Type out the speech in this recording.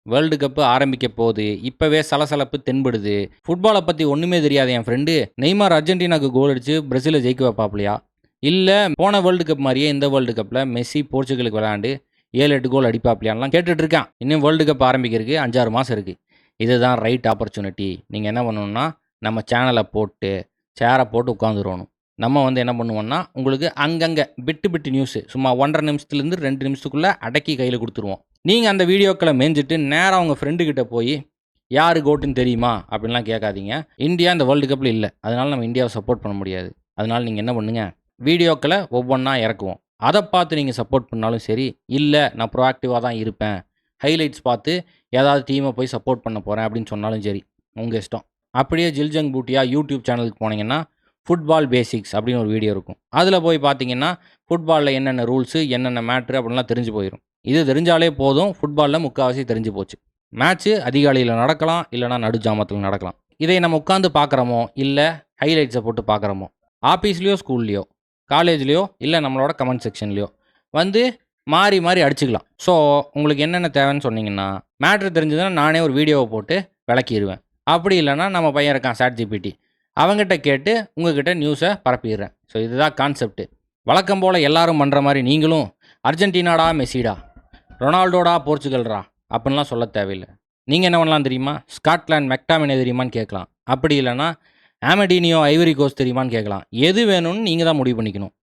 World cup ஆரம்பிக்க போகுது. இப்பவே சலசலப்பு தென்படுது. ஃபுட்பால பத்தி ஒண்ணுமே தெரியாத என் ஃப்ரெண்டு நெய்மார் அர்ஜென்டினாக்கு கோல் அடிச்சு பிரேசில ஜெயிக்க வைப்பாப்லயா? இல்ல போன வேர்ல்டு கப் மாரியே இந்த வேர்ல்டு கப்ல மெஸ்ஸி போர்ச்சுகலுக்கு விளையாண்டு 7, 8 கோல் அடிப்பாப்லயான்லாம் கேட்டுட்டு இருக்கான். இன்னும் வேர்ல்டு கப் ஆரம்பிக்கிறதுக்கு 5, 6 மாசம் இருக்கு. இதுதான் ரைட் ஆப்பர்ச்சுனிட்டி. நீங்க என்ன பண்ணணும்னா, நம்ம சேனல போட்டு, சேர போட்டு உட்காந்துரணும். நம்ம என்ன பண்ணுவோம்னா, உங்களுக்கு அங்கங்க பிட்டு பிட்டு நியூஸ் சும்மா 1 1/2 நிமிஷத்துலேருந்து 2 நிமிஷத்துக்குள்ள அடக்கி கையில குடுத்துருவோம். நீங்க அந்த வீடியோக்கள மேய்ஞ்சிட்டு நேரா உங்க ஃப்ரெண்டு கிட்ட போய், யாரு கோட்டுன்னு தெரியுமா? அப்படின்லாம் கேட்காதீங்க. இந்தியா இந்த வேர்ல்டு கப்ல இல்ல. அதனால நம்ம இந்தியாவ சப்போர்ட் பண்ண முடியாது. அதனால நீங்க என்ன பண்ணுங்க, வீடியோக்கள ஒவ்வொன்னா இறக்குவோம். அத பார்த்து நீங்க சப்போர்ட் பண்ணாலும் சரி, இல்ல நான் ப்ரோஆக்டிவா தான் இருப்பேன். ஹைலைட்ஸ் பார்த்து ஏதாவது டீம போய் சப்போர்ட் பண்ண போறேன் அப்படின்னு சொன்னாலும் சரி, உங்க இஷ்டம். அப்படியே ஜில்ஜங் பூட்டியா யூடியூப் சேனலுக்கு போனீங்கன்னா, ஃபுட்பால் பேசிக்ஸ் அப்படின்னு ஒரு வீடியோ இருக்கும். அதில போய் பார்த்தீங்கன்னா, ஃபுட்பால்ல என்னென்ன ரூல்ஸு, என்னென்ன மேட்ரு அப்படின்லாம் தெரிஞ்சு போயிரும். இது தெரிஞ்சாலே போதும், ஃபுட்பால்ல முக்காவாசி தெரிஞ்சு போச்சு. மேட்ச்சு அதிகாலையில நடக்கலாம், இல்லன்னா நடு ஜாமத்தில நடக்கலாம். இதை நம்ம உட்கார்ந்து பார்க்குறோமோ, இல்ல ஹைலைட்ஸ போட்டு பார்க்குறோமோ, ஆஃபீஸ்லயோ, ஸ்கூல்லயோ, காலேஜ்லயோ, இல்ல நம்மளோட கமெண்ட் செக்ஷன்லயோ வந்து மாறி மாறி அடிச்சுக்கலாம். ஸோ உங்களுக்கு என்னென்ன தேவைன்னு சொன்னீங்கன்னா, மேட்ரு தெரிஞ்சதுன்னா நானே ஒரு வீடியோவ போட்டு விளக்கிருவேன். அப்படி இல்லன்னா நம்ம பையன் இருக்கான் ChatGPT. அவங்கிட்ட கேட்டு உங்ககிட்ட நியூஸ பரப்பிடுறேன். ஸோ இதுதான் கான்செப்ட். வழக்கம் போல எல்லாரும் பண்ற மாரி நீங்களும் அர்ஜென்டினாடா, மெஸ்ஸிடா, ரொனால்டோடா, போர்ச்சுகல்ரா அப்படின்லாம் சொல்ல தேவையில்ல. நீங்க என்ன பண்ணலாம் தெரியுமா? ஸ்காட்லாந்து மெக்டாமினே தெரியுமான்னு கேட்கலாம். அப்படி இல்லன்னா ஆமடினியோ ஐவரி கோஸ்ட் தெரியுமான்னு கேட்கலாம். எது வேணும்னு நீங்க தான் முடிவு பண்ணிக்கணும்.